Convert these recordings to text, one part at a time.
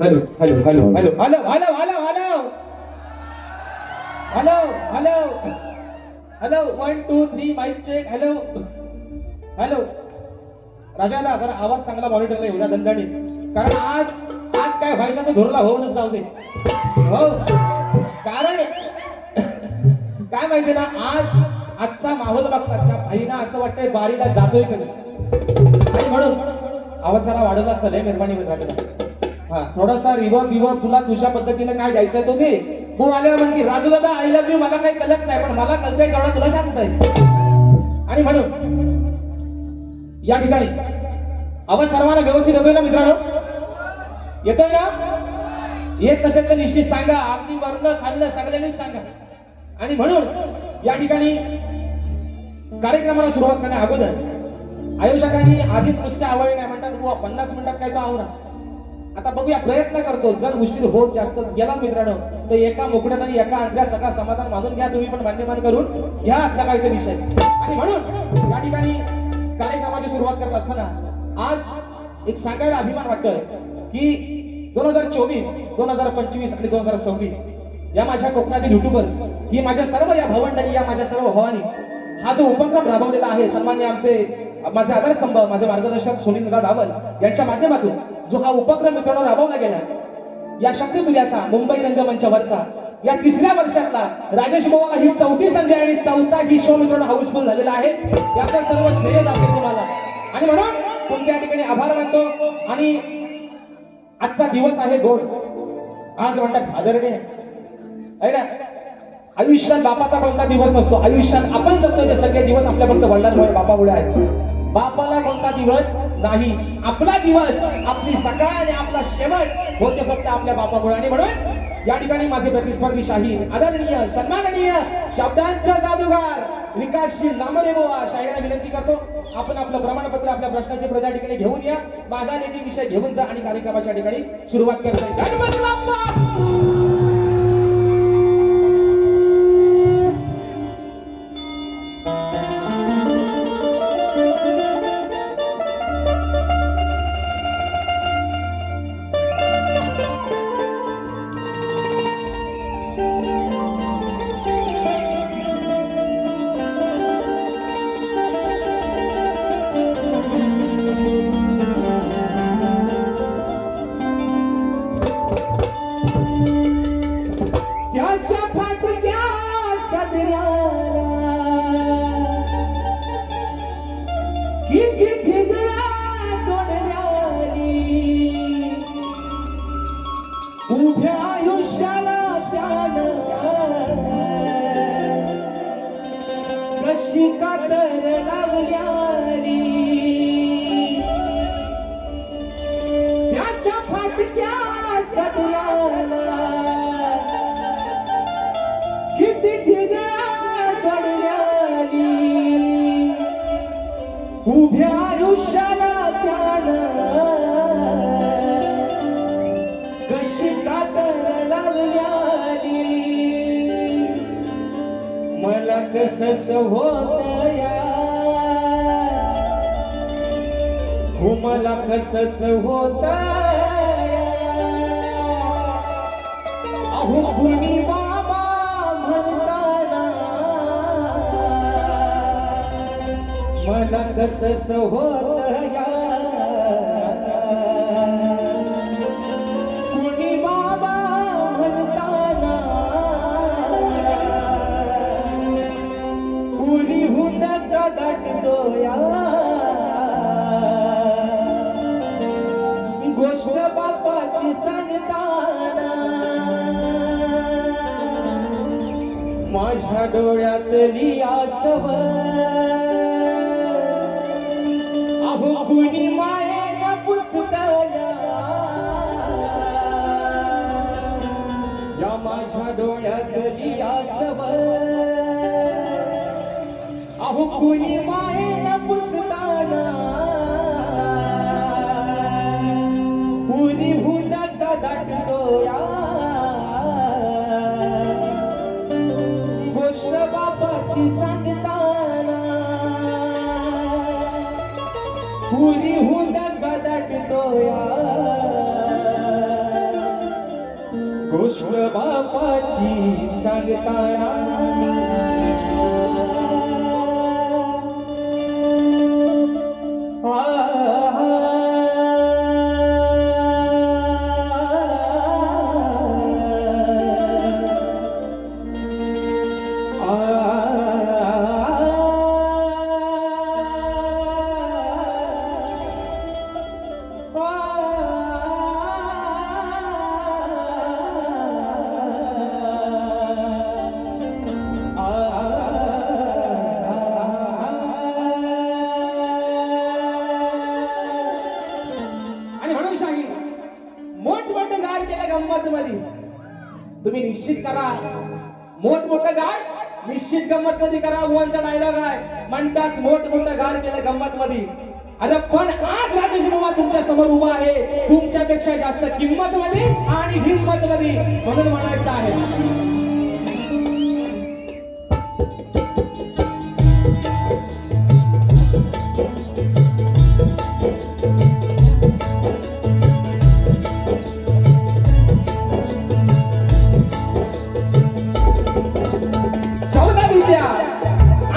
Hello hello hello hello hello hello hello hello hello hello hello 1 2 3 mike check. Hello hello राजाला जरा आवाज चांगला मॉनिटरला येऊ द्या दणदणी, कारण आज आज काय व्हायचं तर धोरला होऊनच जाऊ दे. हो कारण काय माहितीये ना, आजचा माहोल बघताच्या भाईना असं वाटतंय बारीला जातोय कधी, आणि म्हणून आवाज जरा वाढवला असता लय मेहरबानी होईल राजाला. हा थोडासा रिवर्ब तुला तुझ्या पद्धतीने काय द्यायचंय तो दे. हो आल्या म्हणती राजू दादा आय लव्ह यू मला काही कळत नाही, पण मला कळतंय तेवढा तुला सांगताय. आणि म्हणून या ठिकाणी आवाज सर्वांना व्यवस्थित येतोय ना मित्रांनो? येतोय ना? येत नसेल तर निश्चित सांगा, अगदी वर्ण खाल्लं सगळ्यांनी सांगा. आणि म्हणून या ठिकाणी कार्यक्रमाला सुरुवात करण्या अगोदर आयोजकांनी आधीच नुसत्या आवडले नाही म्हणतात, 50 मिनिटात काय तो आवरा. आता बघूया, प्रयत्न करतो. जर उशीर होत जास्त गेला मित्रांनो तर एका मुकड्यात आणि एका अंड्यात सगळा समाधान मानून घ्या तुम्ही, पण मान्यमान करून घ्या आजचा काहीतरी विषय. आणि म्हणून या ठिकाणी कार्यक्रमाची सुरुवात करत असताना आज एक सांगायला अभिमान वाटतोय की 2024, 2025 आणि 2026 या माझ्या कोकणातील युट्यूबर्स, ही माझ्या सर्व या भावंडांनी, या माझ्या सर्व भावांनी हा जो उपक्रम राबवलेला आहे, सन्मान्य आमचे माझे आधारस्तंभ, माझे मार्गदर्शक सुनील दादा डावल यांच्या माध्यमातून जो हा उपक्रम मित्रांनो राबवला गेला, या शक्तितुल्याचा मुंबई रंगमंचावरचा या 3ऱ्या वर्षातला राजेश भाऊला ही 4थी संधी आणि 4था ही शो मित्रांनो हाऊसफुल झालेला आहे. याचं सर्व श्रेय जाते तुम्हाला, आणि म्हणून तुमच्या या ठिकाणी आभार मानतो. आणि आजचा दिवस आहे गोड, आज म्हणतात भादरणे आहे ना. आयुष्यात बापाचा कोणता दिवस नसतो, आयुष्यात आपण जगतोय ते सगळे दिवस आपल्या फक्त वडिलांमुळे बापामुळे आहेत. बापाला कोणता दिवस नाही, आपला दिवस, आपली सकाळ आणि आपला शेवट होते फक्त आपल्या बापामुळे. आणि म्हणून या ठिकाणी माझे प्रतिस्पर्धी शाहीर, आदरणीय सन्माननीय शब्दांचा जादूगार विकासशील जांभरे बुवा शाहीरांना विनंती करतो, आपण आपलं प्रमाणपत्र आपल्या प्रश्नाचे प्रजा ठिकाणी घेऊन या, माझा लेखी विषय घेऊन जा आणि कार्यक्रमाच्या ठिकाणी सुरुवात करतोय. गणपती बाप्पा उभ्या आयुष्याला शान कशी कातर लावल्याली, त्याच्या फाटक्या सदऱ्याला किती ठिगळा चढल्याली. उभ्या आयुष्याला शान कशी कातर लावल्याली, मला कसंच होतया हो, मला कसंच होतया. अहो कुणी बाबा म्हणताना मला कसंच होतया. या गोष्ट बापाची सांगताना माझ्या डोळ्यातली आसव अहो कुणी मायेला पुसताया या माझ्या डोळ्यातली आसव अहो कुणी मायेला पुसताना पुरी भुंदात दाटतो या गोष्ट बापाची सांगताना पुरी भुंदात दाटतो या गोष्ट बापाची सांगताना मोठमोठं गार केलं गंमत मध्ये तुम्ही निश्चित करा मोठमोठं गार निश्चित गंमत मध्ये करा उवांचा डायलॉग आहे म्हणतात मोठमोठं गार केलं गंमत मध्ये अरे पण आज राजेश बाबा तुमच्या समोर उभा आहे तुमच्यापेक्षा जास्त किंमत मध्ये आणि हिंमत मध्ये म्हणून म्हणायचं आहे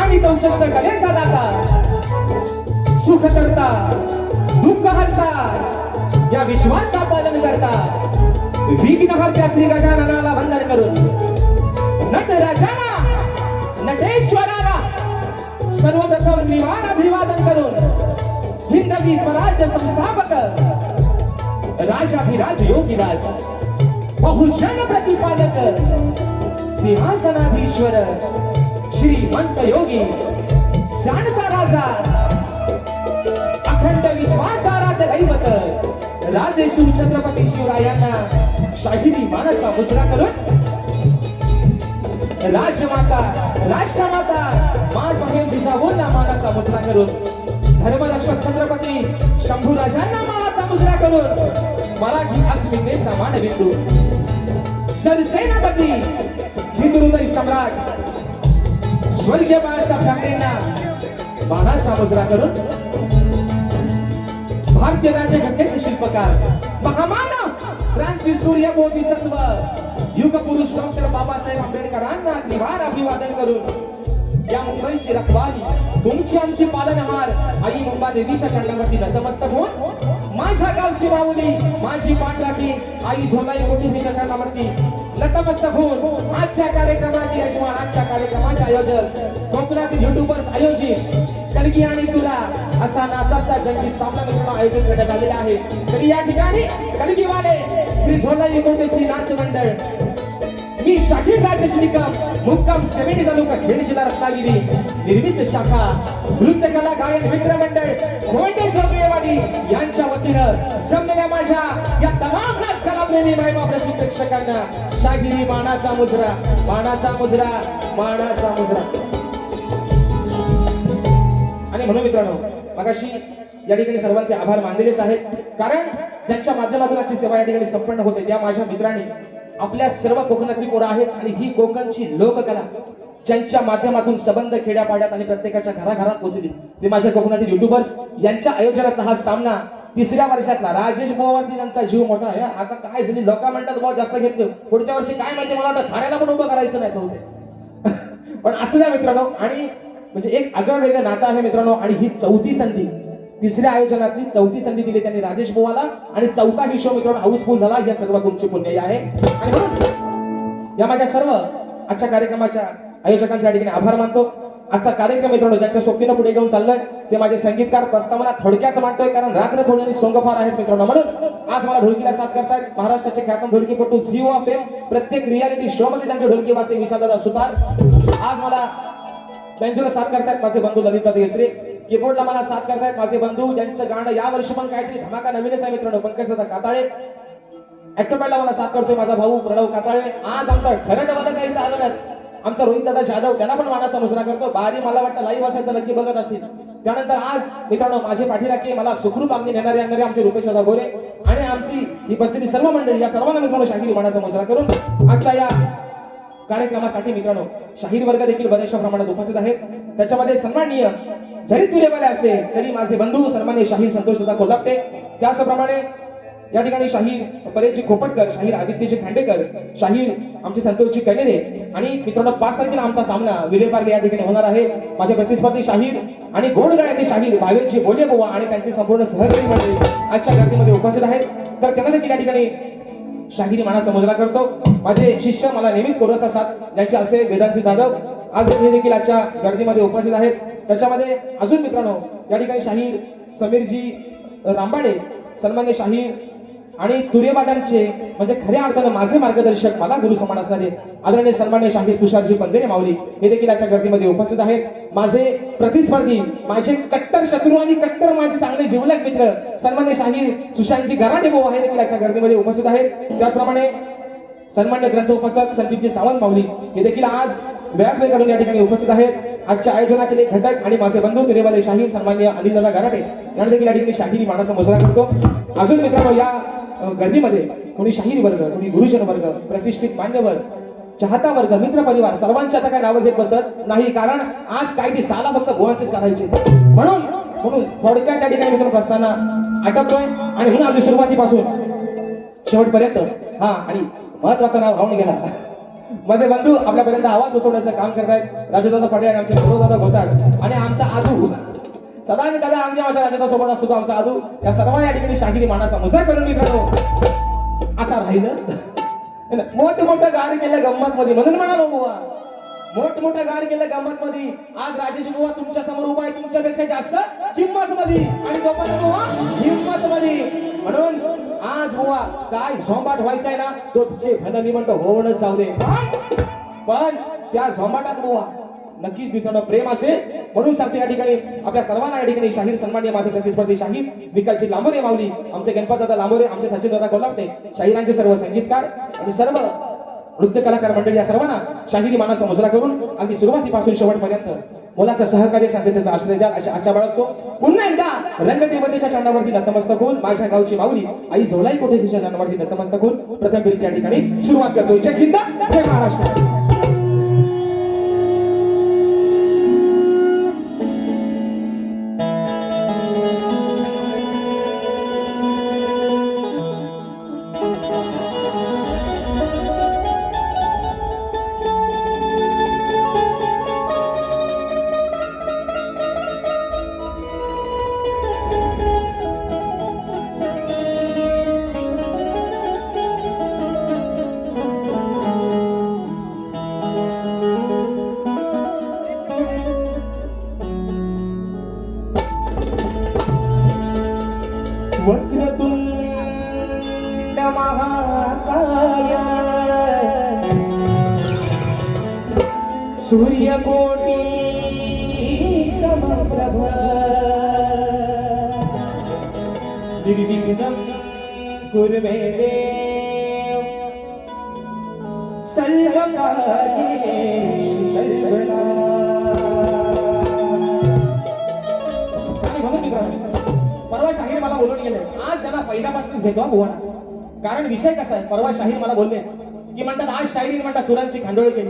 आणि 64 कलेचा दाता सुख करता दुःख हरता या विश्वाचा पालन करता विघ्नहर्त्या श्री गजाननाला वंदन करून नटराजाला नटेश्वराला सर्वप्रथम निवान अभिवादन करून हिंदवी स्वराज्य संस्थापक राजाधिराज योगीराज बहुजन प्रतिपादक सिंहासनाधीश्वर श्रीमंत योगी जाणता राजा अखंड विश्वासारात दैवत राजेश्वर छत्रपती शिवरायांना शाहिरी मानाचा मुजरा करून राजमाता राष्ट्रमाता मा साहेब जिजाऊंना मानाचा मुजरा करून धर्मरक्षक छत्रपती शंभूराजांना मानाचा मुजरा करून मराठी अस्मितेचा मानबिंदू सरसेनापती हिंदुहृदय सम्राट स्वर्गीय बाळासाहेब ठाकरेंना मानाचा मुजरा करून भारतीय राज्यघटनेचे शिल्पकार महामानव क्रांती सूर्य बोधिसत्व युग पुरुष डॉक्टर बाबासाहेब आंबेडकरांना निवार अभिवादन करून या मुंबईची रखवाली तुमची आमची पालनहार आई मुंबा देवीच्या चरणावरती नतमस्तक होऊन माझ्या गावची माऊली माझी पाठराखी आई झोलाई कोटीच्या चरणावरती नतमस्तक होऊन आजच्या कार्यक्रमाची यजमान आजच्या कार्यक्रमाचे आयोजक कोकणातील युट्यूबर्स आयोजित कलगी आणि तुला असा नाचाचा जंगी सामना मित्र आयोजित करण्यात आलेला आहे तरी या ठिकाणी कलगीवाले श्री झोलाई कोटे श्री नाच मंडळ मी शाखीर राजेश निकम मुक्काम सेवेनी तालुका खेड जिल्हा रत्नागिरी निर्मित शाखा नृत्य कला गायन मित्र मंडळ कोंडे जोगळेवाडी यांच्या वतीनं जमलेल्या माझ्या या तमाम नाच कलाप्रेमी मायबाप रसिक प्रेक्षकांना शागिरी मानाचा मुजरा मानाचा मुजरा मानाचा मुजरा. आणि म्हणून मित्रांनो मगाशी या ठिकाणी सर्वांचे आभार मानलेलेच आहेत कारण ज्यांच्या माध्यमातून आजची सेवा या ठिकाणी संपन्न होते त्या माझ्या मित्रांनी आपल्या सर्व कोकणातली पोरं आहेत आणि ही कोकणची लोककला ज्यांच्या माध्यमातून संबंध खेड्यापाड्यात आणि प्रत्येकाच्या घराघरात पोहोचली ते माझ्या कोकणातील युट्यूबर्स यांच्या आयोजनात हा सामना तिसऱ्या वर्षातला राजेश भावावरती त्यांचा जीव मोठा आहे. आता काय झाली लोक म्हणतात भाऊ जास्त घेतले पुढच्या वर्षी काय माहिती मला वाटतं थाऱ्याला पण उभं करायचं नाही बहुतेक पण असं द्या मित्रांनो. आणि म्हणजे एक आगळं वेगळं नातं आहे मित्रांनो आणि ही चौथी संधी तिसऱ्या आयोजनातली चौथी संधी दिली त्यांनी राजेश भावाला आणि चौथा ही शो मित्रांनो हाऊसफुल झाला. या सर्व तुमची पुण्य आहे आणि म्हणून या माझ्या सर्व आजच्या कार्यक्रमाच्या आयोजकांच्या ठिकाणी आभार मानतो आजचा कार्यक्रम मित्रांनो ज्यांच्या सोबतीनं पुढे घेऊन चाललोय ते माझे संगीतकार प्रस्तावना थोडक्यात मांडतोय, कारण रात्र थोडी आणि सोंग फार आहेत मित्रांनो. म्हणून आज मला ढोलकीला साथ करतायत महाराष्ट्राचे ख्यातनाम ढोलकीपटू झी ऑफ फेम, प्रत्येक रियालिटी शो मध्ये त्यांचे ढोलकी वाजते विशालदादा सुतार. आज मला बेंजोला साथ करतायत माझे बंधू ललिता देसरे. कीबोर्डला मला साथ करतायत माझे बंधू ज्यांचं गाणं या वर्षी पण काहीतरी धमाका नवीनच आहे मित्रांनो, पंकजदादा काताळे. ऍक्टोपॅडला मला साथ करतोय माझा भाऊ प्रणव काताळे. आज आमचा ठरटवाला काही आलं नाही, आमचा रोहित दादा जाधव त्यांना पण मानाचा मुजरा करतो. बारी मला वाटतं लाईव्ह असेल तर नक्की बघत असतील. त्यानंतर आज मित्रांनो माझे पाठीराखे मला सुखरूप अगदी नेणारे आणणारे आमचे रुपेश दादा गोरे आणि आमची ही बसलेली सर्व मंडळी, या सर्वांना मित्रांनो शाहिरी मानाचा मुजरा करून आजच्या या कार्यक्रमासाठी मित्रांनो शाहीर वर्ग देखील बऱ्याचशा प्रमाणात उपस्थित आहेत. त्याच्यामध्ये सन्माननीय जरी तुरेवाले असले तरी माझे बंधू सन्माननीय शाहीर संतोष दादा कोल्हापटे, त्याचप्रमाणे या ठिकाणी शाहीर परेशजी खोपटकर, शाहीर आदित्यजी खांडेकर, शाहीर आमचे संतोषजी कनेरे आणि मित्रांनो 5 तारखेला आमचा सामना विलेपार्ले या ठिकाणी होणार आहे. माझे प्रतिस्पर्धी शाहीर आणि गोडगळ्याचे शाहीर भावेशजी बोले बुवा आणि त्यांचे संपूर्ण सहकारी मंडळी आजच्या गर्दीमध्ये उपस्थित आहेत. तर त्यांना देखील या ठिकाणी शाहिरी मानाचा मुजरा करतो. माझे शिष्य मला नेहमीच कोरत असतात, ज्यांचे असते वेदांती जाधव, आज हे देखील आजच्या गर्दीमध्ये उपस्थित आहेत. त्याच्यामध्ये अजून मित्रांनो या ठिकाणी शाहीर समीरजी रामबाडे, सन्मान्य शाहीर आणि तुरेवाल्यांचे म्हणजे खऱ्या अर्थानं माझे मार्गदर्शक, मला गुरु समान असणारे आदरणीय सन्मान्य शाहीर तुषारजी पंधेरे माऊली हे देखील आजच्या गर्दीमध्ये उपस्थित आहेत. माझे प्रतिस्पर्धी, माझे कट्टर शत्रू आणि कट्टर माझे चांगले जिवलग मित्र सन्मान्य शाहीर सुशांतजी गराडे भाऊ हे देखील आजच्या गर्दीमध्ये उपस्थित आहेत. त्याचप्रमाणे सन्मान्य ग्रंथ उपासक संदीपजी सावंत माऊली हे देखील आज वेळात वेळ काढून या ठिकाणी उपस्थित आहेत. आजच्या आयोजनातील घटक आणि माझे बंधू तुरेवाले शाहीर सन्मान्य अनिलदादा गराडे यांना देखील या ठिकाणी शाहिरी मानाचा मुजरा करतो. अजून मित्रांनो या गर्दीमध्ये कोणी शाहीर वर्ग, कोणी गुरुजन वर्ग, प्रतिष्ठित मान्यवर, चाहता वर्ग, मित्र परिवार सर्वांच्या आता काय नावं घेत बसत नाही, कारण आज काय ती साला फक्त गोवांचेच काढायचे. म्हणून थोडक्यात त्या ठिकाणी मित्र प्रस्थाना आटपतोय आणि म्हणून आधी सुरुवातीपासून शेवटपर्यंत हा आणि महत्वाचं नाव राहून गेला. माझे बंधू आपल्यापर्यंत आवाज पोहोचवण्याचं काम करतायत राजदादा पटेल आणि आमचे गौरवदादा घोटाळ आणि आमचा आदू सदा आणि कदा आमच्या माझ्या राजादा सोबत असतो तो आमचा आदू. या सर्व या ठिकाणी शाहिरी मानाचा मुजरा करून मित्रांनो आता राहिलं मोठं गार केलं गंमत मध्ये, म्हणून म्हणालो बुवा मोठं गार केलं गंमत मध्ये. आज राजेश बुवा तुमच्या समोर उभा आहे, तुमच्यापेक्षा जास्त किंमत मध्ये आणि तो पण बुवा हिंमत मध्ये. म्हणून आज बुवा काय झोंबाट व्हायचंय ना तो मी म्हणतो होऊनच जाऊ दे, पण त्या झोंबाटात बुवा नक्कीच मित्रांनो प्रेम असेल. म्हणून सांगते या ठिकाणी आपल्या सर्वांना या ठिकाणी शाहीर सन्माननीय माझे प्रतिस्पर्धी शाहीर विकासजी लांबोरे माऊली, आमचे गणपतदादा लांबोरे, आमचे सचिन दादा कोल्हापटे, शाहिरांचे सर्व संगीतकार आणि सर्व नृत्य कलाकार मंडळी या सर्वांना शाहिरी मानाचा मुजरा करून अगदी सुरुवातीपासून शेवटपर्यंत मुलाचा सहकार्य शांततेचा आश्रय द्या अशी आशा बाळगतो. पुन्हा एकदा रंगदेवतेच्या चरणावरती नतमस्तक होऊन माझ्या गावची माऊली आई झोलाई कोटेच्या चरणावरती नतमस्तक होऊन प्रथम फेरीच्या ठिकाणी सुरुवात करतो. जय हिंद, जय महाराष्ट्र. वक्रतुंड महाकाय सूर्यकोटी समप्रभ निर्विघ्नं कुरु मे देव सर्वकार्येषु सर्वदा. परवा शाहीर मला बोलून गेले, आज त्यांना पहिल्यापासूनच भेटवा बुवाना. कारण विषय कसा आहे, परवा शाहीर मला बोलले की म्हणतात आज शाहिरी म्हणतात सुरांची खांडोळी केली.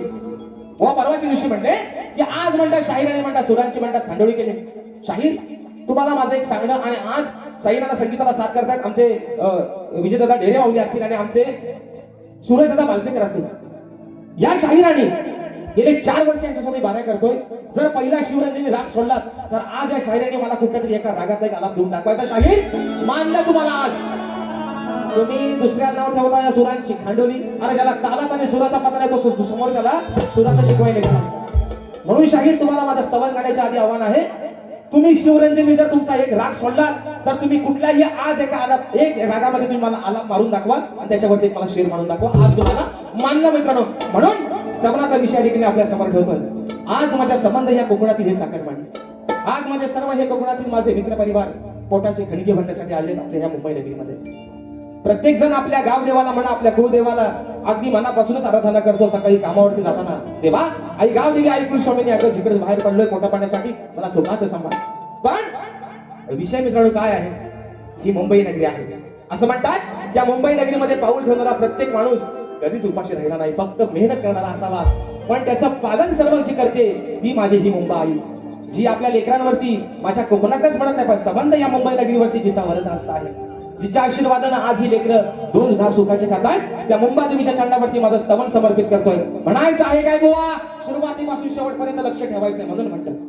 व परवाच्या दिवशी म्हणते की आज म्हणतात शाहिराने म्हणतात सुरांची म्हणतात खांडोळी केली. शाहीर तुम्हाला माझं एक सांगणं, आणि आज शाहिरांना संगीताला साथ करतात आमचे विजयदादा ढेरे माऊली असतील आणि आमचे सूरजदादा मालपेकर असतील. या शाहिराने गेले 4 वर्ष यांच्यासोबत बाऱ्या करतोय. जर पहिला शिवरंजनी राग सोडला तर आज या शाहिराने मला कुठल्या तरी एका रागात एक आलाप देऊन दाखवायचा. शाहीर मानलं तुम्हाला आज. तुम्ही दुसऱ्या नाव ठेवता या सुरांची खांडोली. अरे ज्याला तालाचा आणि सुराचा पत्ता नाही तो समोर त्याला सुराचा शिकवायला गेला. म्हणून शाहीर तुम्हाला माझं स्तवन गाण्याच्या आधी आव्हान आहे, तुम्ही शिवरंजनी जर तुमचा एक राग सोडला तर तुम्ही कुठल्याही आज एक रागामध्ये तुम्ही मला आलाप मारून दाखवा आणि त्याच्यावरती मला शेर मारून दाखवा. आज तुम्हाला मानलं मित्रांनो. म्हणून स्तवनाचा विषय देखील आपल्या समोर ठेवतोय. आज माझ्या संबंध या कोकणातील हे चाकरमानी, आज माझे सर्व हे कोकणातील माझे मित्र परिवार पोटाचे खणगे भरण्यासाठी आले आपल्या ह्या मुंबई नगरीमध्ये. प्रत्येक जण आपल्या गाव देवाला म्हणा, आपल्या कुळदेवाला अगदी मनापासूनच आराधना करतो. सकाळी कामावरती जाताना, देवा आई गाव देवी आई कुलस्वामिनी, अगं जिकडे बाहेर पडलोय पोटा पाण्यासाठी मला सुखाचं सांभाळ. पण विषय मित्रांनो काय आहे, ही मुंबई नगरी आहे. असं म्हणतात या मुंबई नगरीमध्ये पाऊल ठेवणारा प्रत्येक माणूस कधीच उपाशी राहिला नाही, फक्त मेहनत करणारा असावा. पण त्याचं पालन सर्व जी करते ती माझी ही मुंबई, जी आपल्या लेकरांवरती माझ्या कोकणातच म्हणत नाही पण संबंध या मुंबई नगरीवरती जिचा वरद असता आहे, जिच्या आशीर्वादानं आज ही लेकरं दोन घास सुखाचे खाताय, त्या मुंबा देवीच्या चरणावरती माझं स्तवन समर्पित करतोय. म्हणायचं आहे काय बुवा, सुरुवातीपासून शेवटपर्यंत लक्ष ठेवायचंय म्हणून म्हणतात.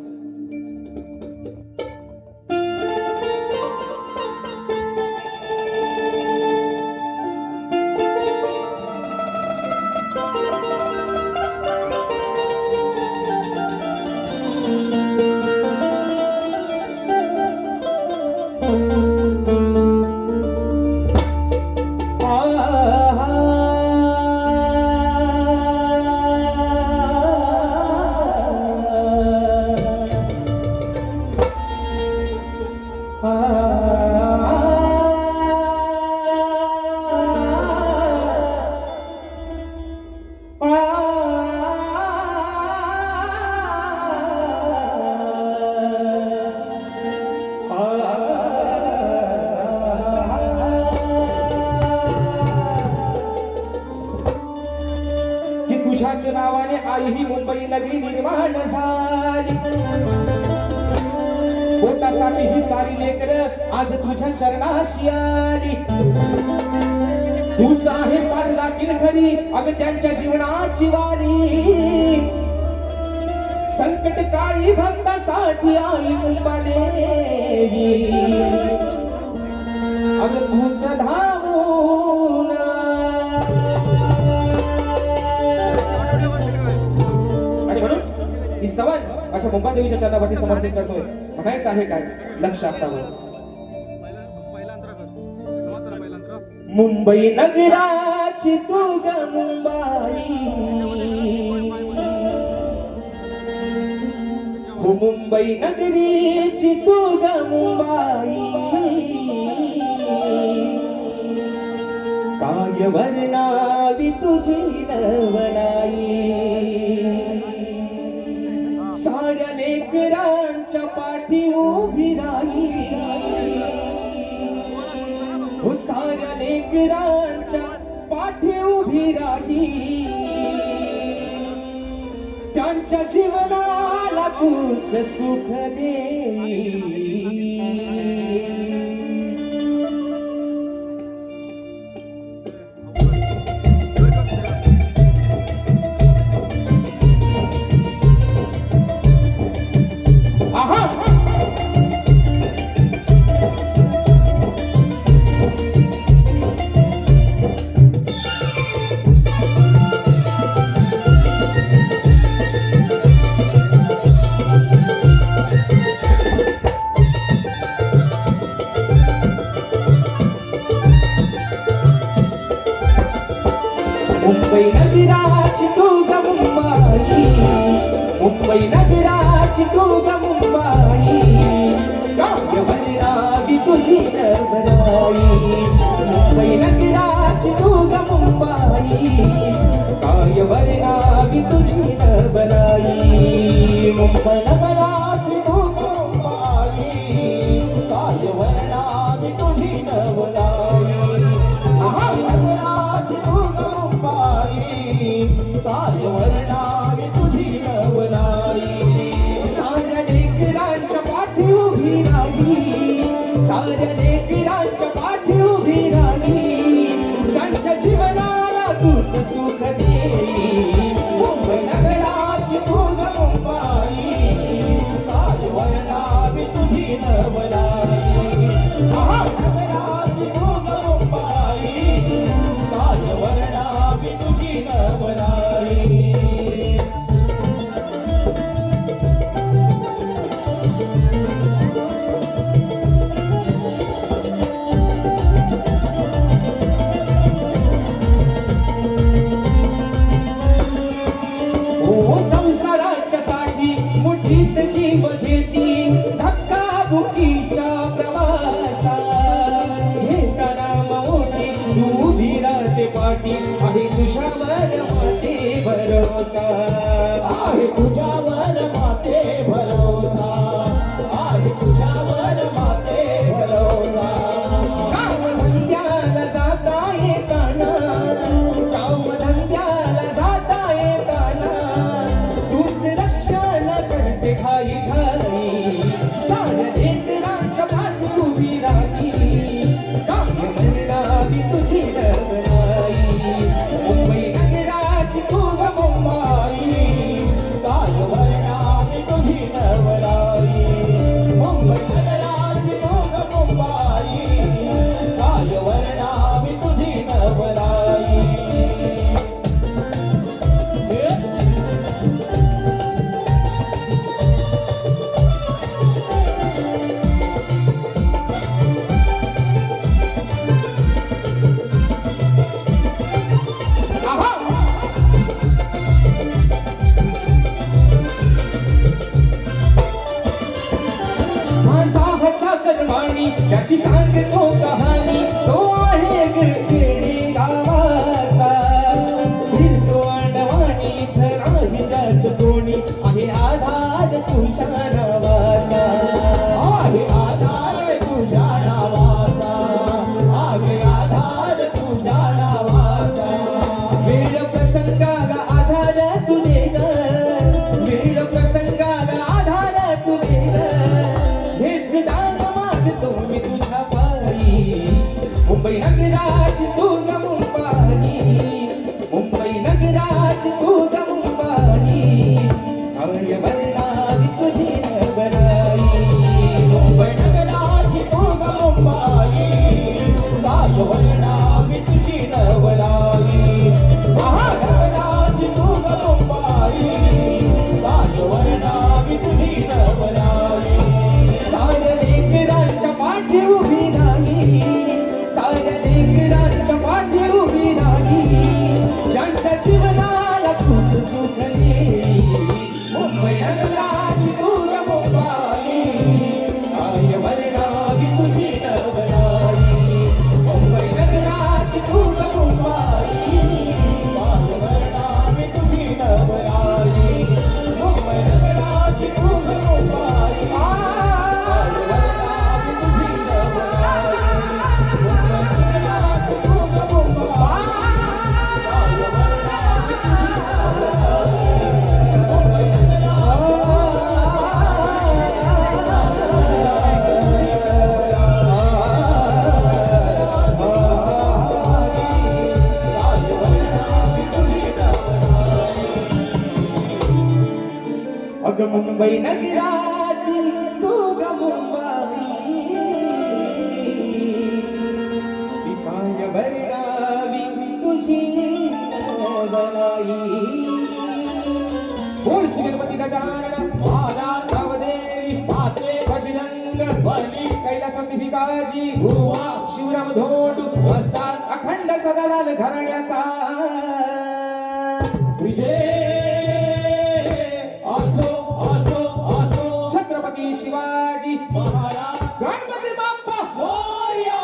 तुझ्याच नावाने आई ही मुंबई नगरी निर्माण झाली, पोटासाठी ही सारी लेकरं आज तुझ्या चरणाशी आली. तूच आहे पार लागील खरी अगं त्यांच्या जीवनाची वाली, संकट काळी भक्तासाठी आई मुंबादेवी, अगं तूच धावून. आणि म्हणून स्तवन अशा मुंबा देवीच्या चरणावरती समर्पित करतोय. म्हणायचं आहे काय, लक्ष असावं. मुंबई नगराची तू ग मुंबाई, हो मुंबई नगरीची तू ग मुंबाई, काय वर्णावी तुझी नवलाई, साऱ्या लेकरांच्या पाठी उभी राही, हो साऱ्या लेकरांच्या पाठी उभी राही, त्यांच्या जीवनाला तूच सुख दे. मुंबई नगराची तू ग मुंबाई, मुंबई नगराची तू ग मुंबाई, काय वर्णावी तुझी नवलाई, मुंबई नगराची तू ग मुंबाई, काय वर्णावी तुझी नवलाई, मुंबई नगराची तू ग मुंबाई, काय वर्णावी तुझी नवलाई, नगराची तू ग काय वर्णावी तुझी नवलाई, साऱ्या लेकरांच्या पाठी उभी राही, साऱ्या लेकरांच्या पाठी उभी राही, त्यांच्या जीवनाला तूच सुख दे. मुंबई नगराची तू ग मुंबाई, काय वर्णावी तुझी नवलाई, नगराची तू ग मुंबाई, काय वर्णावी तुझी नवलाई. माझा हाचा करमाणी त्याची सांगतो कहाणी तो आहे खेडे गावाचा फिरतो आडवाणी इथं नाही त्याच कोणी आहे आधार तुझ्या नावाचा आहे आधार तुझ्या नावाचा आहे आधार तुझ्या नावाचा वेळ प्रसंगाला आधार तुझे ग वेळ प्रसंगाला आधार तुझे ग हेच दान मागतो मी तुझ्या पायी मुंबई नगराची तू ग मुंबाई मुंबई नगराची तू ग मुंबाई काय वर्णावी तुझी नवराई मुंबई नगराची तू ग मुंबाई काय वर्णावी तुझी नवराई महानगराची तू ग मुंबाई काय वर्णावी तुझी नवराई साऱ्या लेकरांच्या पाठी उभी राही साऱ्या लेकरांच्या पाठी उभी राही त्यांच्या जीवनाला खूप सुख देई मुंबई नगराची तू ग मुंबाई काय वर्णावी तुझी नवराई मुंबई नगराची तू ग मुंबाई काय वर्णावी तुझी नवराई मुंबई नगराची तू ग मुंबाई काय वर्णावी तुझी नवराई मुंबई नगराची तू ग मुंबाई काय वर्णावी तुझी नवराई अग मुंबई नगराची तू ग मुंबाई मी काय वर्णावी तुझी नवराई बोल श्री गणपती गजानन महाराज देवी माते बजरंग बली कैलासवासी भिकाजी भुवा शिवराम धोंडू वस्ताद अखंड सदालाल घराण्याचा विजय आजो आजो आजो छत्रपती शिवाजी महाराज गणपती बाप्पा मोरया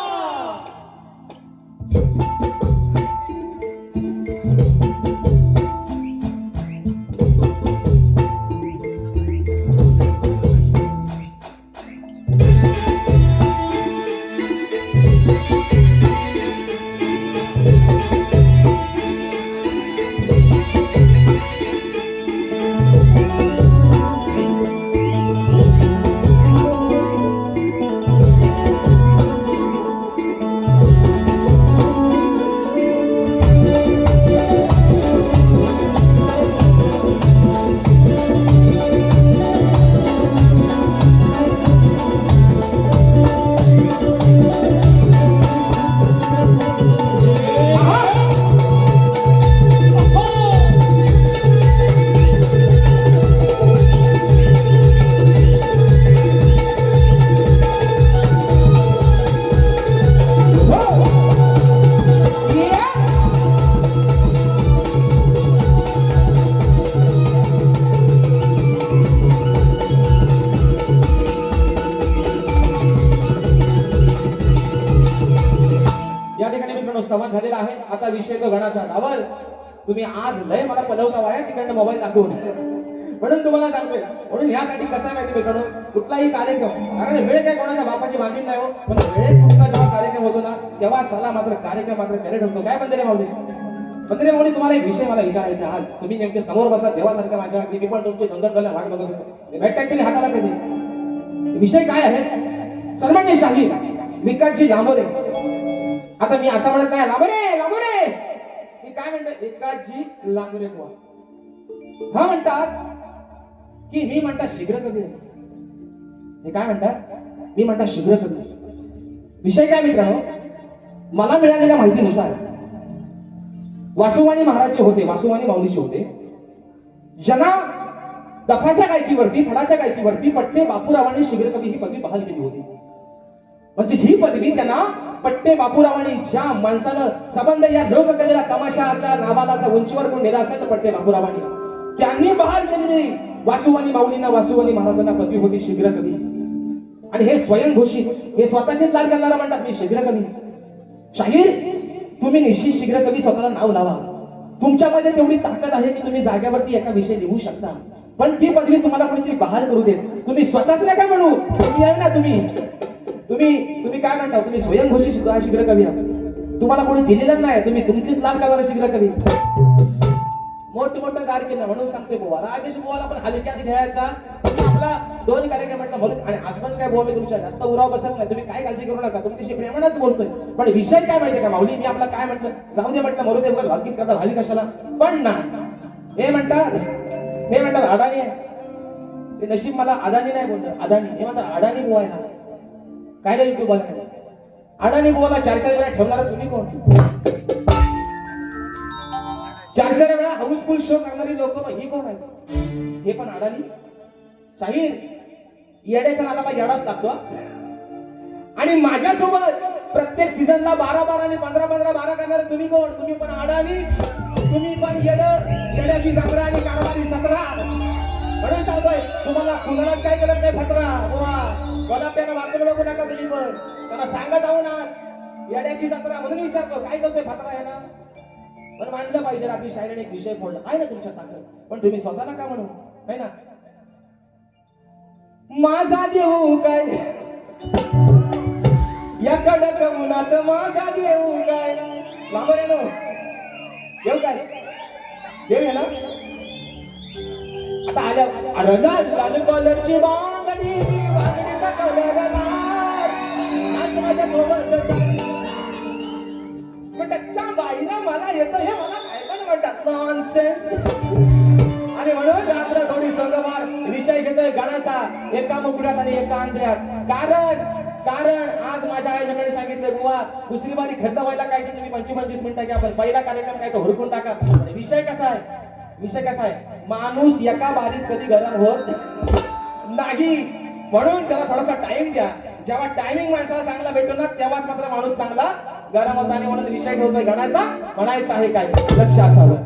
संवाद झालेला आहे. आता विषय तो गणाचा डावल. तुम्ही आज लय मला पलवता वाया तिकडनं मोबाईल दाखवून, म्हणून तुम्हाला सांगतोय. म्हणून यासाठी कसं माहिती मित्रांनो, कुठलाही कार्यक्रम, कारण वेळ काय कोणाच्या बापाची बांधील नाही हो, पण वेळेत कुठला जेव्हा कार्यक्रम होतो ना तेव्हा साला मात्र कार्यक्रम मात्र करे ठेवतो. काय बंदरे माऊली, बंदरे माऊली, तुम्हाला एक विषय मला विचारायचा आहे. आज तुम्ही नेमके समोर बसला देवासारखं माझ्या, मी पण तुमचे दोन डोळ्या वाट बघत होतो. भेटताय तरी हाताला कधी. विषय काय आहे? सन्मान्य शाही विकासजी लांबोरे. आता मी असं म्हणत नाही लांबोरे लांबोरे, मी काय म्हणतो विकासजी लांबोरे बुवा. हा म्हणतात की मी म्हणतात शीघ्र कमी. हे काय म्हणतात? मी म्हणतात शीघ्र कमी. विषय काय मित्रांनो, मला मिळालेल्या माहितीनुसार वासुवाणी महाराजचे होते, वासुवाणी माऊलीचे होते, ज्यांना दफाच्या गायकीवरती, फडाच्या गायकीवरती पट्टे बापूरावांनी शीघ्र कवी ही पदवी बहाल केली होती. म्हणजे ही पदवी त्यांना पट्टे बापूरावांनी, ज्या माणसानं संबंध या लोककलेला तमाशाच्या नावाला उंचीवर कोण नेला असेल तर पट्टे बापूरावांनी, त्यांनी बहाल केलेली वासुवाणी माऊलींना, वासुवाणी महाराजांना पदवी होती शीघ्र कवी. आणि हे स्वयंघोषित, हे स्वतःशीच लाल करणारा म्हणतात मी शीघ्र कवी. शाहीर, तुम्ही निश्चित शीघ्र कवी स्वतःला नाव लावा. तुमच्यामध्ये तेवढी ताकद आहे की तुम्ही जाग्यावरती एका विषय लिहू शकता. पण ती पदवी तुम्हाला कोणीतरी बहाल करू देत. तुम्ही स्वतःच नका म्हणू, तुम्ही आहे ना, तुम्ही तुम्ही तुम्ही काय म्हणता, तुम्ही स्वयंघोषित शीघ्र कवी आहात. तुम्हाला कोणी दिलेलं नाही, तुम्ही तुमचीच लाल करणारा शीघ्र कवी. मोठं गार केलं म्हणून सांगते बुवा, राजेश बुवाला पण हलक्यात घ्यायचा. तुम्ही आपला 2 कार्यक्रम म्हटलं म्हणून, आणि आज पण काय बुवा मी तुमच्या जास्त उराव बसत नाही, तुम्ही काय काळजी करू नका, तुमच्याशी प्रेमानच बोलतोय. पण विषय काय माहितीये का माऊली, मी आपला काय म्हटलं, जाऊ दे म्हटलं, मरू दे, उगाच भावगीत करता, भावी कशाला. पण ना हे म्हणतात अडाणी आहे. ते नशीब मला अदानी नाही बोलत, अदानी. हे म्हणतात अडाणी बुवा आहे हा. काय रे युट्यूब बोला, अडाणी बुवाला 4-4 वेळा ठेवणारा तुम्ही कोण? 4-4 वेळा हाऊसफुल शो करणारी लोक ही कोण आहेत? हे पण अडाणी. शाहीर, येड्याच्या नादाला येडाच लागतो. आणि माझ्यासोबत प्रत्येक सीझनला 12 आणि 15 करणारे तुम्ही कोण? तुम्ही पण अडाणी, तुम्ही पण येड्याची जत्रा आणि कारभारी 17. म्हणून सांगतोय तुम्हाला, कुणालाच काय करत नाही फतरा बुवा. गोलाप्यानं वाचवू नको नका तुम्ही पण. त्यांना सांगा जाऊ ना, येड्याची जत्रा म्हणून विचारतो काय करतोय फतरा आहे ना. पण मानलं पाहिजे, आपली शायरीने एक विषय फोडला आहे ना तुमच्या ताकद. पण तुम्ही स्वतःला का म्हणू, है ना. माझा देऊ काय या कडक उन्हात, माझा देऊ काय. लांबर येणं देऊ काय, देऊ ये ना. आता आल्या अरे लाल कलरची बांगडी, बांगडीचा कलर लाल, नाच माझ्या सोबत म्हणतात बाईला मला येतं हे मला काय पण म्हणतात नॉनसेन्स. आणि म्हणून रात्र थोडी संगवार विषय घेतोय गाण्याचा, एका मुकुड्यात आणि एका आंध्यात. कारण आज माझ्या आईच्याकडे सांगितलंय बुवा, दुसरी बारी खर्च व्हायला काय की तुम्ही 25 मिनिटं घ्या, पण पहिला कार्यक्रम काय तो हुरकून टाका. विषय कसा आहे, माणूस एका बारीत कधी गरम होत नाही, म्हणून त्याला थोडासा टाइम द्या. जेव्हा टायमिंग माणसाला चांगला भेटतो ना, तेव्हाच मात्र माणूस चांगला गरम होता. आणि म्हणून विषय ठेवतोय गाण्याचा, म्हणायचं आहे काय, लक्ष असावं.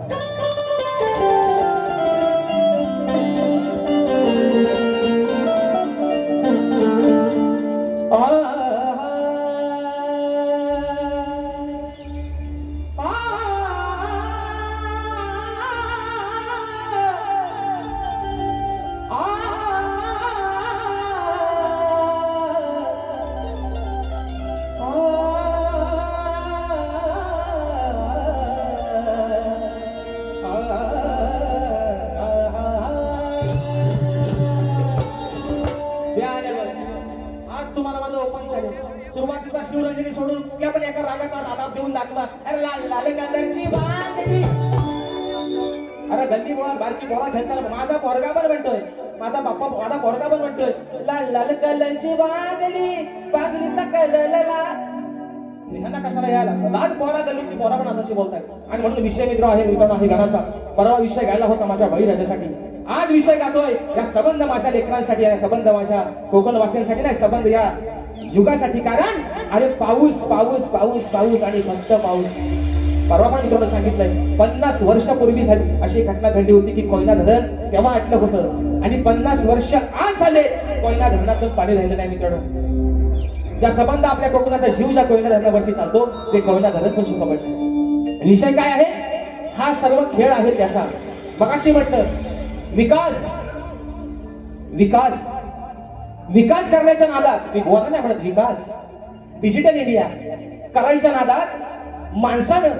सुरुवातीचा शिवरंजनी सोडून की आपण एका रागात आलाप देऊन लागला. अरे लाल लाल कलरची बांगडी, अरे गल्ली बोळा बारकी बोळा घेताना माझा पोरगा पण म्हणतोय, माझा पोरगा पण म्हणतोय लाल लाल कलरची बांगडी, बांगडीचा कलर लाल. ह्यांना कशाला यायला लाल पोरा गल्ली ती पोरा पण आताशी बोलताय. आणि म्हणून विषय मित्र आहे, मित्रांनो आहे गाण्याचा. परवा विषय गायला होता माझ्या बळीराजासाठी, आज विषय गातोय या संबंध माझ्या लेकरांसाठी, या संबंध माझ्या कोकणवासियांसाठी नाही, संबंध या युगासाठी. कारण अरे पाऊस पाऊस पाऊस पाऊस आणि फक्त पाऊस. परवा पण मित्रांनो सांगितलंय 50 वर्षापूर्वी झाली अशी घटना घडली होती की कोयना धरण तेव्हा आटलं होतं, आणि 50 वर्ष आज झाले कोयना धरणातून पाणी राहिलं नाही. मित्रांनो, ज्या संबंध आपल्या कोकणाचा जीव ज्या कोयना धरणावरती चालतो ते कोयना धरण पण सुखपडलं. विषय काय आहे, हा सर्व खेळ आहे त्याचा. मगाशी म्हटलं विकास विकास विकास करण्याच्या नादात, मी गोवा नाही म्हणत, विकास डिजिटल इंडिया करायच्या नादात माणसानं,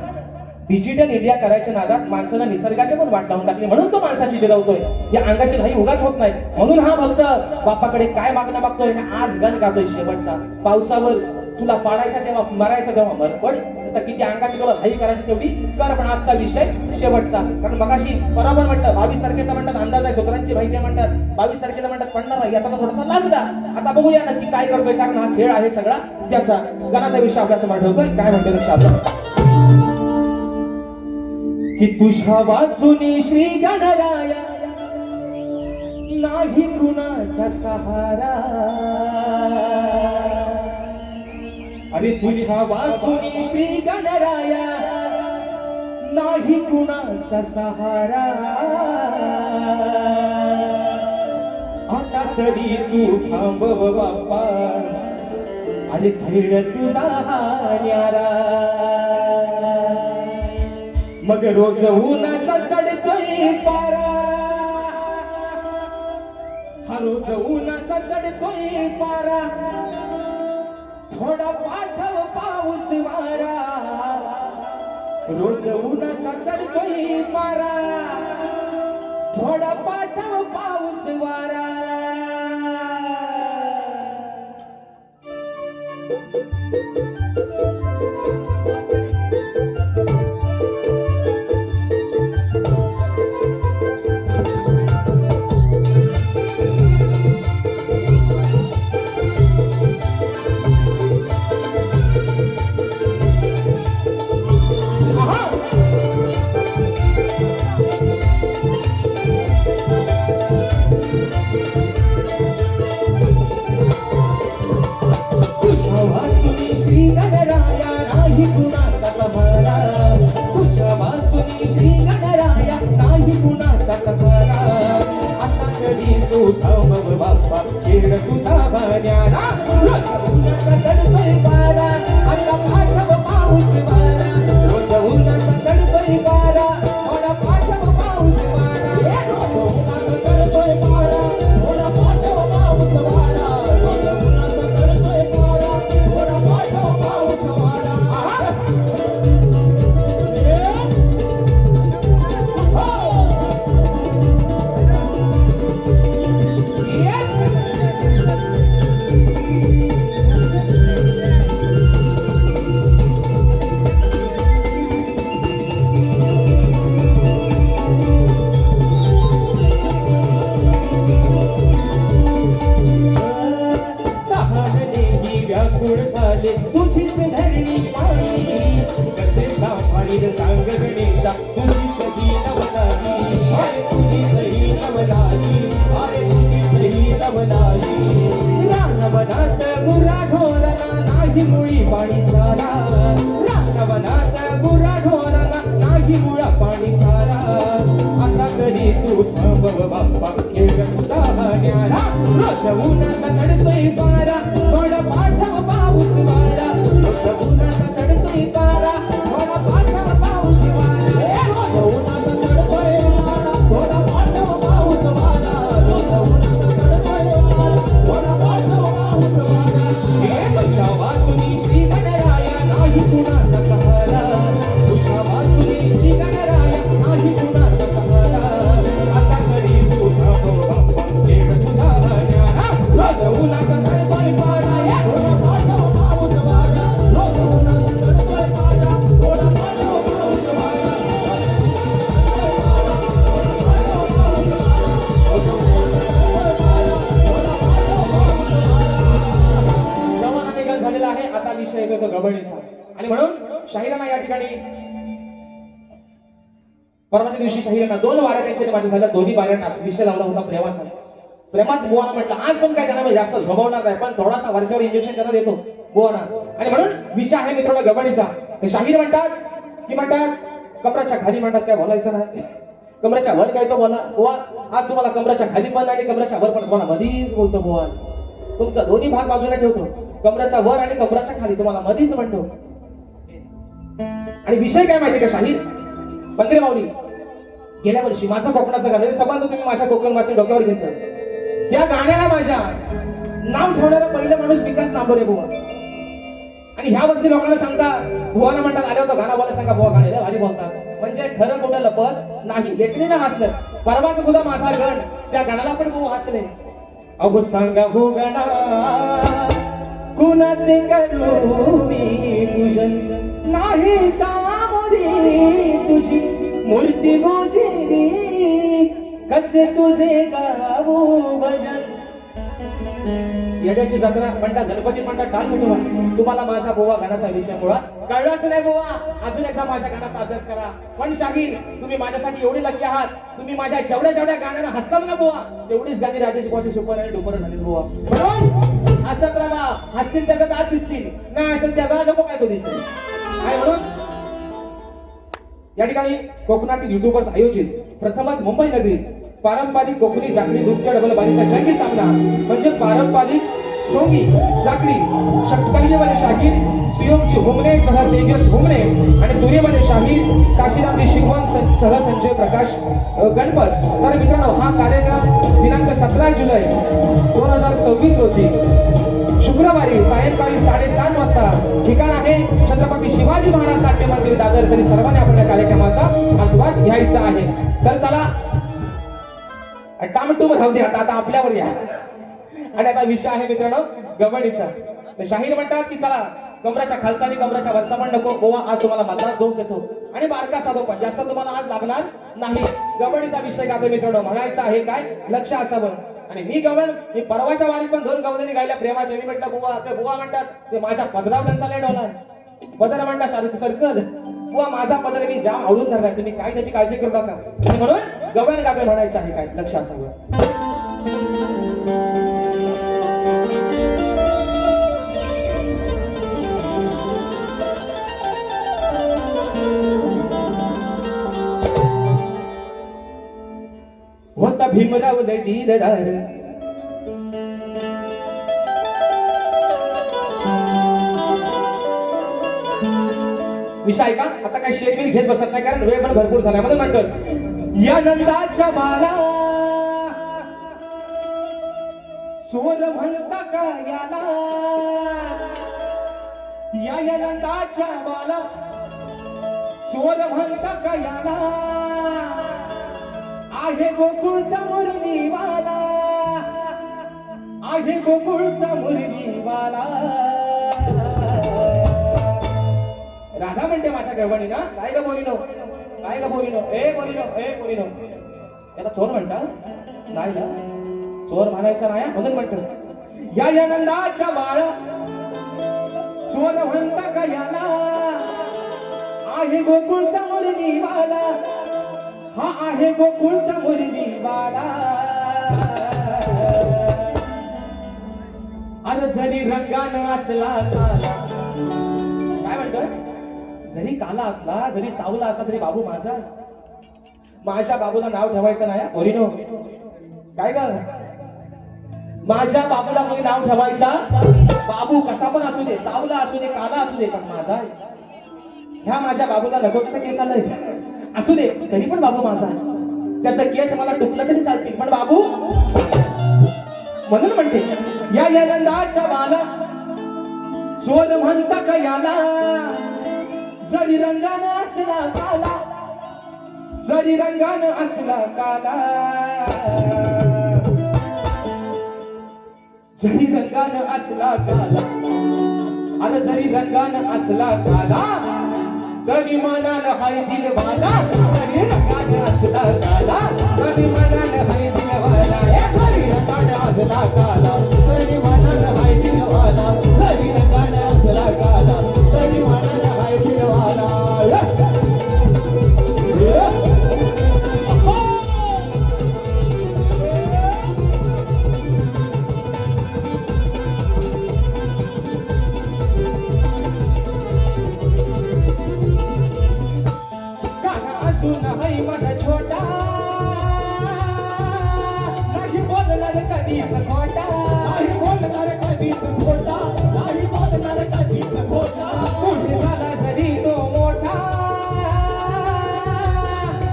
डिजिटल इंडिया करायच्या नादात माणसानं निसर्गाचे पण वाट लावून टाकली. म्हणून तो माणसाची जिरवतोय. या अंगाची घाई उगाच होत नाही. म्हणून हा भक्त बापाकडे काय मागणं मागतोय, आज गण गातोय शेवटचा. पावसावर तुला पाडायचा तेव्हा मरायचा तेव्हा मरपड. आता किती अंगाची तुला घाई करायची तेवढी कर, पण आजचा विषय शेवटचा. कारण मगाशी बरोबर म्हटलं 22 तारखेचा म्हणतात अंदाज आहे, शुक्रांची माहिती आहे म्हणतात, 22 तारखेला म्हणतात पडणार आहे. आता थोडासा लागला. आता बघूया नक्की काय करतोय, कारण हा खेळ आहे सगळा त्याचा. गणाचा विषय आपल्या समोर ठेवतोय. काय म्हणतोय लक्षात की तुझ्या वाचुनी श्री गणराया नाही कुणाचा सहारा. अरे तुझ्या वाचुनी श्री गणराया नाही कुणाचा सहारा. आता तरी तू थांबव बाप्पा, अरे खेळ तुझा हा न्यारा मग रोज उन्हाचा चढतोय पारा हा रोज उन्हाचा चढतोय पारा थोडा पाठव पाऊस वारा रोज उन्हाचा चढतोय पारा थोडा पाठव पाऊस वारा श्री गणराया नाही कुणाचा सहारा तुझ्या वाचुनी श्री गणराया नाही कुणाचा सहारा आता तरी तू थांबव बाप्पा खेळ तुझा भाण्यारा रोज उन्हाचा चढतोय पारा आता पाठव पाऊस वारा रोज उन्हाचा चढतोय पारा थोडा पाठव पाऊस वारा रोज उन्हाचा चढतोय पारा थोडा पाठव पाऊस वारा रोज उन्हाचा चढतोय पारा थोडा पाठव पाऊस वारा व्याकुळ झाले तुझीच धरणी पाणी कसे सांभाळील सांग गणेशा तुझीच ही नवलाली तुझीच ही नवलाली अरे तुझीच ही नवलाली रानवनात गुरा ढोराला नाही मुळी पाणी झाला रानवनात गुरा ढोराला नाही मुळा पाणी झाला आता तरी तू थांबव बाप्पा खेळ तुझा न्यारा रोज उन्हाचा चढतोय पारा थोडा पाठव पाऊस वारा रोज उन्हाचा चढतोय पारा थोडा पाठव पाऊस वारा रोज उन्हाचा चढतोय पारा थोडा पाठव पाऊस वारा रोज उन्हाचा चढतोय पारा थोडा पाठव पाऊस वारा तुझ्या वाचुनी श्री गणराया नाही कुणाचा सहारा तुझ्या वाचुनी श्री गणराया नाही कुणाचा सहारा आता तरी तू थांबव बाप्पा खेळ तुझा न्यारा रोज उन्हाचा चढतोय पारा थोडा पाठव पाऊस वारा रोज उन्हाचा चढतोय पारा थोडा पाठव पाऊस वारा जमाना निघाल झालेला आहे आता विषय येतो गबळीचा आणि म्हणून शाहिरांना या ठिकाणी परवाच्या दिवशी शाहिरांना 2 वाऱ्या त्यांच्या माझ्या झाल्या दोन्ही वाऱ्यांना विषय लावला होता प्रेमाचा प्रेमात बुवाना म्हटलं आज पण काय त्यांना जास्त झोपवणार नाही पण थोडासा वरच्यावर इंजेक्शन त्यांना देतो बुवाना आणि म्हणून विषय आहे मित्रांनो गबळीचा ते शाहीर म्हणतात कमराच्या खाली म्हणतात काय बोलायचं नाही कमराच्या वर काय तो बोला बुवा आज तुम्हाला कमराच्या खाली पण आणि कमराच्या वर पण तुम्हाला मधीच बोलतो बुवा आज तुमचा दोन्ही भाग बाजूला ठेवतो कमराचा वर आणि कमराच्या खाली तुम्हाला मधीच म्हणतो आणि विषय काय माहिती का शाहीर पंधरे माऊली गेल्या वर्षी माझा कोकणाचा गाणं संबंध तुम्ही माझ्या कोकण माझ्या डोक्यावर घेतलं त्या गाण्याला माझ्या नाव ठेवणारा पहिला माणूस विकास नांबरे बुवा आणि ह्या वर्षी लोकांना सांगता बुवाना म्हणतात आले होतं गाणं बोला सांगा बुवा गाणे रे भारी बोलतात म्हणजे खरं कुठं लपत नाही लेखणीनं हसलं परवाचं सुद्धा माझा गण त्या गाण्याला पण बुवा हसले अगो सांगा हो गणा कुणाचे करू मी पूजन नाही सामोरी तुझी मूर्ती मोजेरी कसे तुझे गावो भजन येड्याची जत्रा म्हणतात गणपती म्हणतात टाल मिटवा तुम्हाला माझा बोवा गाण्याचा विषय मुळात कळलाच नाही बोवा अजून एकदा माझ्या गाण्याचा अभ्यास करा पण शाहीर तुम्ही माझ्यासाठी एवढे लकी आहात तुम्ही माझ्या जेवढ्या गाण्याला हसताल ना बोवा तेवढीच गाणी राजेश बोचे सुपर आणि डुपर झाली बोवा म्हणून हसत राहा हसतील त्याचा दात दिसतील नाही असेल त्याचा नको काय तो दिसेल काय म्हणून या ठिकाणी कोकणातील युट्यूबर्स आयोजित प्रथमच मुंबई नगरीत पारंपरिक कोकणी जागणी नृत्य डबल बारीचा जंगी सामना म्हणजे पारंपरिक सोंगी जाकडी कलगीवाले शाहीर सुयोगजी हुमणे सह तेजस हुमणे आणि तुरेवाले शाहीर काशीरामजी शिगवण सह संजय प्रकाश गणपत. तर मित्रांनो हा कार्यक्रम दिनांक 17 जुलै 2026 रोजी शुक्रवारी सायंकाळी 7:30 वाजता ठिकाण आहे छत्रपती शिवाजी महाराज नाट्य मंदिर दादर. तरी सर्वांनी आपल्या कार्यक्रमाचा आस्वाद घ्यायचा आहे. तर चला टामटूम राहू द्या, आता आपल्यावर या. आणि आता विषय आहे मित्रांनो गवणीचा. शाहीर म्हणतात की चला कमराच्या खालचा आणि कमराच्या वरचा पण नको गोवा, आज तुम्हाला मद्रास डोस देतो आणि बारका साधो पण जास्त तुम्हाला आज लागणार नाही. गवणीचा विषय गातो मित्रांनो. म्हणायचं आहे काय, लक्ष असावं. आणि मी गवण मी परवाच्या वारीत पण 2 गवळणी गायल्या प्रेमाच्या. मी म्हटलं बुवा, ते बुवा म्हणतात ते माझ्या पदराव त्यांचा लेड होणार. पदर म्हणतात सरकल बुवा माझा पदर मी जाम आवडून धरलाय, तुम्ही काय त्याची काळजी करू नका. आणि म्हणून गवण गातो म्हणायचं आहे काय, लक्ष असावं. होता भीमराव लय दीरदार, विषय का आता काय शेरबीर घेत बसत नाही कारण वेळ पण भरपूर झाला. म्हणून म्हणतो या नंदाच्या बाला सोर म्हणता का याला, या नंदाच्या बाला सोर म्हणता का याला, आहे गोकुळचा मुरलीवाला, आहे गोकुळचा मुरलीवाला. राधा म्हणते माझ्या गवणी ना, काय ग बोलिनो, काय ग बोलिनो, ए बोलिनो, ए बोलिनो. याला चोर म्हणतात नाही ना, चोर म्हणायचं नाही म्हणून म्हणतो या नंदाच्या बाळा चोर म्हणता का याला, आहे गोकुळचा मुरलीवाला, हा आहे गोकुळचा मुरलीवाला. अरे जरी रंगानं असला काला, काय म्हणतोय, जरी काला असला जरी सावला असला तरी बाबू माझा. माझ्या बाबूला नाव ठेवायचं नाही पोरीनो. काय ग माझ्या बाबूला मी नाव ठेवायचा, बाबू कसा पण असू दे, सावला असू दे, काला असू दे, पण माझा आहे. ह्या माझ्या बाबूला नको तर केस आलाय असू दे तरी पण बाबू माझा. त्याचा केस मला टुकलं तरी चालतील पण बाबू. म्हणून म्हणते या नंदाच्या बाला चोर म्हणता का याला, जरी रंगानं असला काला, जरी रंगानं असला काला, जरी रंगानं असला काला, अरे जरी रंगानं असला काला, तरी मनानं हाय दिलवाला, जरी रंगानं असला काला, तरी मनानं हाय दिलवाला. जरी रंगानं असला काला, तरी मनानं हाय दिलवाला, जरी रंगानं असला काला, तरी मनानं हाय दिलवाला. छोटा नाही बोलणार कधीच खोटा, नाही बोलणार कधीच खोटा, नाही बोलणार कधीच खोटा. पुढे झाला जरी तो मोठा,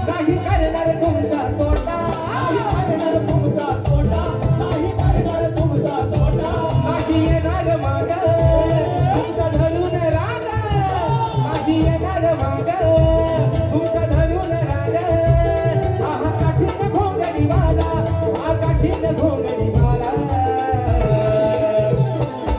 नाही करणार तुमचा तोटा, नाही करणार तुमचा तोटा, नाही करणार तुमचा तोटा. नाही येणार माग तुमचा धरून राग, नाही येणार माग तुमचा धरून राग. आहा काठीन घोंगडीवाला, हा काठीन घोंगडीवाला.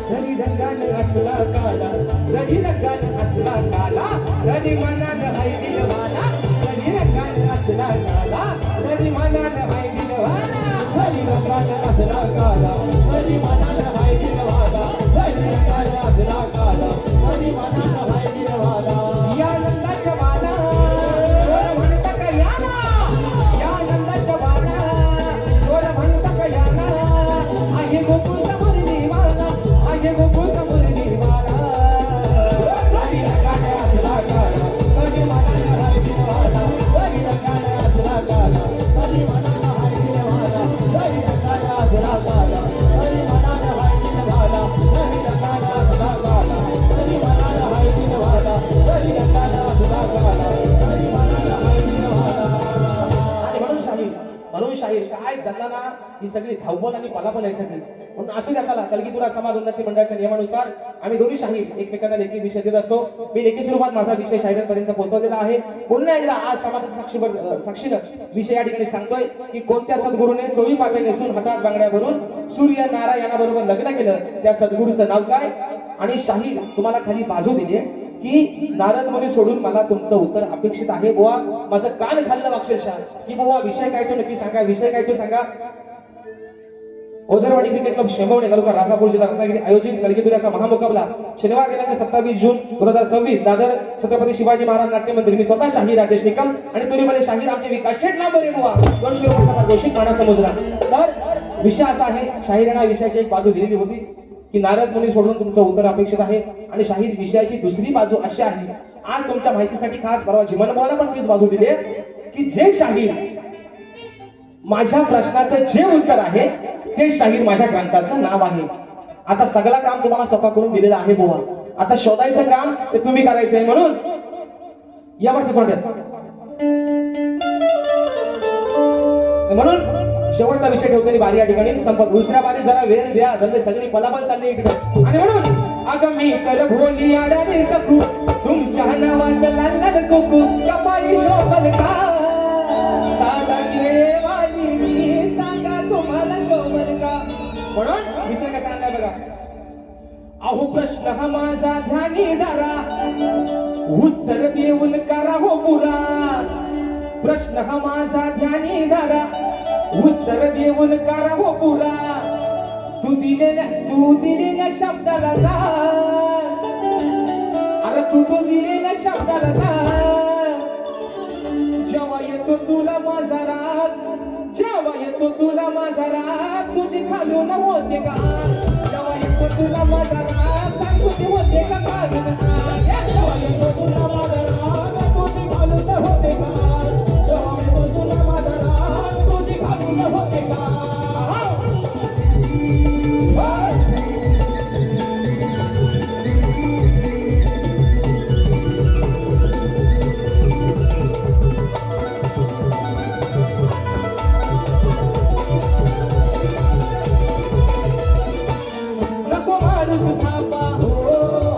जरी रंगानं असला काला, जरी रंगानं असला काला, तरी मनानं हाय दिलवाला, जरी रंगानं असला काला, तरी मनानं हाय दिलवाला. जरी रंगानं असला काला, तरी मनानं हाय दिलवाला, जरी रंगानं असला काला, तरी मनानं हाय दिलवाला. या नंदाच्या बाला चोर म्हणता का याला, या नंदाच्या बाला चोर म्हणता का याला, आहे गोकुळचा मुरलीवाला, आहे गोकुळचा मुरलीवाला. जरी रंगानं असला काला, तरी मनानं हाय दिलवाला, जरी रंगानं असला काला, तरी मनानं हाय दिलवाला, जरी रंगानं असला काला, तरी मनानं हाय दिलवाला. सगळी धावपळ आणि पलापल आहे सगळी. म्हणून असू द्या, चला कलगीतुरा समाज उन्नती मंडळाच्या नियमानुसार आम्ही दोन्ही शाहीर एकमेकांना लेखी विषय देत असतो. मी लेखी स्वरूपात माझा विषय शाहिरांपर्यंत पोहोचवलेला आहे. पुन्हा एकदा आज समाजाच्या साक्षीनं विषय या ठिकाणी सांगतोय की कोणत्या सद्गुरूने चोळी पाटे नेसून हातात बांगड्या भरून सूर्य नारायणाबरोबर लग्न केलं, त्या सद्गुरूचं नाव काय? आणि शाहीर तुम्हाला खाली बाजू दिली की नारद मुनी सोडून मला तुमचं उत्तर अपेक्षित आहे. बुवा माझं कान खाल्लं अक्षरशः की बुवा विषय काय तो नक्की सांगा, विषय काय तो सांगा. ओझरवाडी क्रिकेट क्लब शेंबवणे तालुका राजापूर जिल्हा रत्नागिरी आयोजित कलगीतुऱ्याचा महामुकाबला शनिवार दिनांक 27 जून 2026 दादर छत्रपती शिवाजी महाराज नाट्य मंदिर. मी स्वतः शाहीर राजेश निकम आणि तुरीमध्ये शाहीर आमचे विकास शेठ लांबरे बुवा 200 रुपयाचा घोषित मानाचा मुजरा. तर विषय असा आहे, शाहिरांना विषयाची एक बाजू दिलेली होती की नारद मुनी सोडून तुमचं उत्तर अपेक्षित आहे. आणि शाहीर विषयाची दुसरी बाजू अशी आहे, आज तुमच्या माहितीसाठी खास परवा जिमन भावाला पण तीच बाजू दिली आहे की जे शाहीर माझ्या प्रश्नाचं जे उत्तर आहे ते शाहीर माझ्या ग्रंथाचं नाव आहे. आता सगळं काम तुम्हाला सोपा करून दिलेलं आहे बुवा. आता शोधायचं काम ते तुम्ही करायचंय. म्हणून यावरच म्हणून शेवटचा विषय ठेवतोय बारी या ठिकाणी संपत. दुसऱ्या बारी जरा वेळ द्या, धंदे सगळी पलापल चालली इकडे. आणि म्हणून अगं मी तर भोली आडाने सकू तुमच्या नावाचं लाल लाल कुकू कपाळी शोभल का दादा किरडेवाली मी सांगा तुम्हाला शोभल का. म्हणून विषय कसा आणलाय बघा. अहो प्रश्न हा माझा ध्यानी धरा उत्तर देऊन करा हो पुरा. प्रश्न हा माझा ध्यानी धरा उत्तर देऊन करा हो पुरा. तू दिलेल्या शब्दाला जा, अरे तू दिलेल्या शब्दाला जा. जेव्हा येतो तुला माझा राग, जेव्हा येतो तुला माझा राग, तुझी खालून होते का. जेव्हा येतो तुला माझा राग, सांग तुझी होते का खालून. जेव्हा येतो तुला माझा राग, तुझी खालून होते का. जेव्हा येतो तुला माझा राग, तुझी खालून होते का.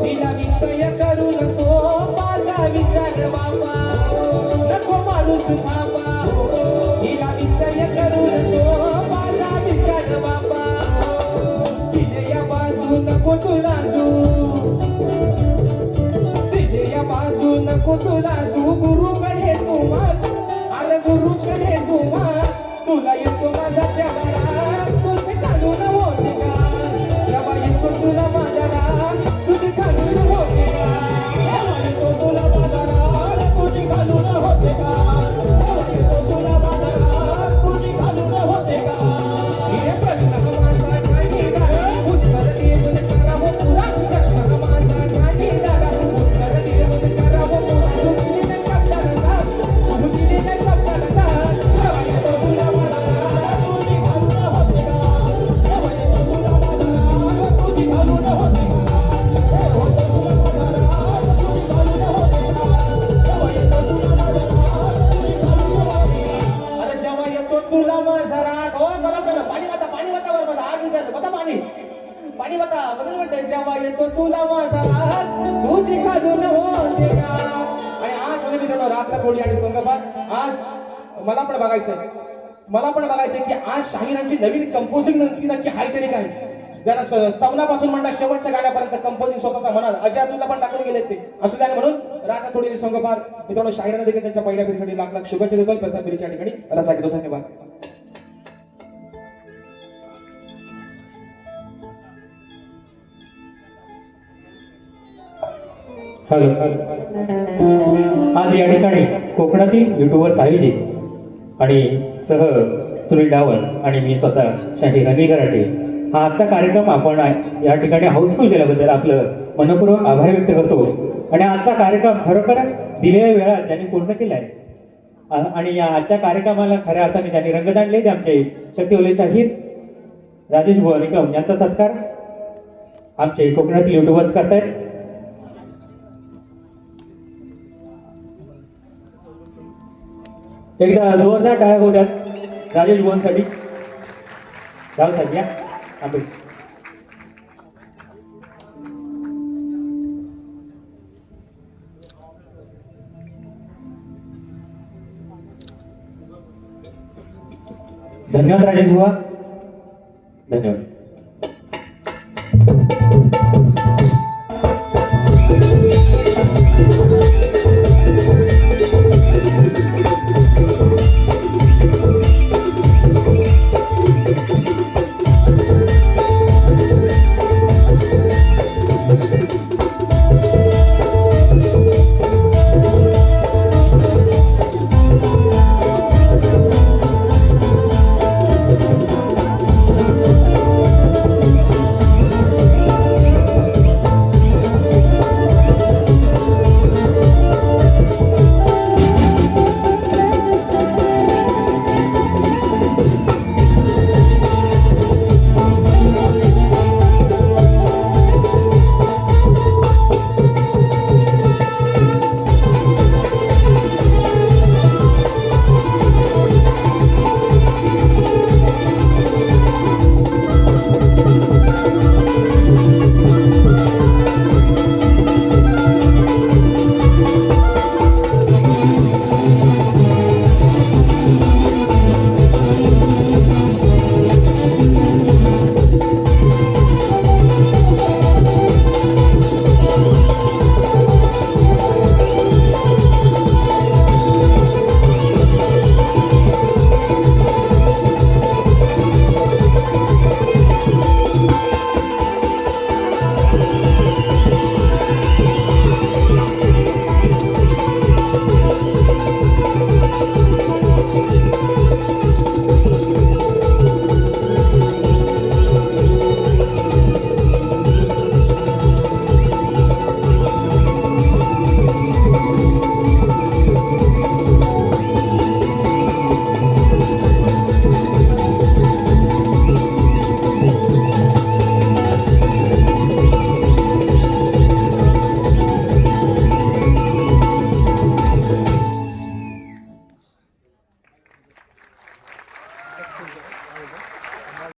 तिला विषय करून सोपाचा विचार बाबा. नको माणूस थांबा, तिला विषय करून सोपाचा विचार बाबा. तिचे या बाजू नको तुला जू, तिचे या बाजू नको तुला जू. गुरुकडे तुम्हा, अरे गुरुकडे तुम्हा, तुला येतो माझा चेहरा, तुझे काढून होते का. जेव्हा येतो तुला माझा राग, तुझी खालून होते का. जेव्हा येतो तुला माझा राग, तुझी खालून होते का. जेव्हा येतो तुला माझा राग, तुझी खालून होते का. हे प्रश्न माझा काही दारा उत्तर देऊन करा हो पुरा. प्रश्न माझा काही दारा उत्तर देऊन करा हो पुरा. तू दिलेल्या शब्दाला जा, तू दिलेल्या शब्दाला जा. जेव्हा येतो तुला माझा राग, तुझी खालून होते का. जेव्हा येतो तुला माझा राग, तुझी खालून होते का. जेव्हा येतो तुला माझा राग, तुझी खालून होते का. जेव्हा येतो तुला माझा राग, तुझी खालून होते का. अरे जेव्हा येतो तुला माझा राग, हो बरोबर पाणी वाता वर माझा आग विचारलं बता पाणी वाता बदल म्हणते. जेव्हा येतो तुला माझा राग, तुझी खालून होते का. आणि आज म्हणजे मित्रांनो रात्र थोडी आणि सोंगपात आज मला पण बघायचंय की आज शाहिरांची नवीन कंपोजिंग नक्की हाय तरी काय. ज्यांना स्तवनापासून म्हणतात शेवटच्या गाण्यापर्यंत कंपोजिंग स्वतःचा मनात अजय अतुलला पण टाकून गेले ते असू द्या. म्हणून रात्र थोडी सोंगपात मित्रांनो शाहिरांना देखील त्यांच्या पहिल्या फेरीसाठी लाख लाख शुभेच्छा देतो. प्रथम फेरीच्या ठिकाणी रजा घेतो. धन्यवाद. हॅलो. आज या ठिकाणी कोकणातील युट्यूबर्स आयोजित आणि सह सुनील डावण आणि मी स्वतः शाहीर अनिल कराटे हा आजचा कार्यक्रम आपण या ठिकाणी हाऊसफुल केल्याबद्दल आपलं मनपूर्वक आभार व्यक्त करतो. आणि आजचा कार्यक्रम खरोखर दिलेल्या वेळात ज्यांनी पूर्ण केला आहे आणि या आजच्या कार्यक्रमाला खऱ्या अर्थाने ज्यांनी रंग आणले ते आमचे शक्तिवले शाहीर राजेश बुवा निकम यांचा सत्कार आमचे कोकणातील युट्यूबर्स करतायत. एकदा जोरदार टाळ्या होत्यात राजेश बुवांसाठी. राहुल साहेब या आंबे. धन्यवाद राजेश बुवा, धन्यवाद.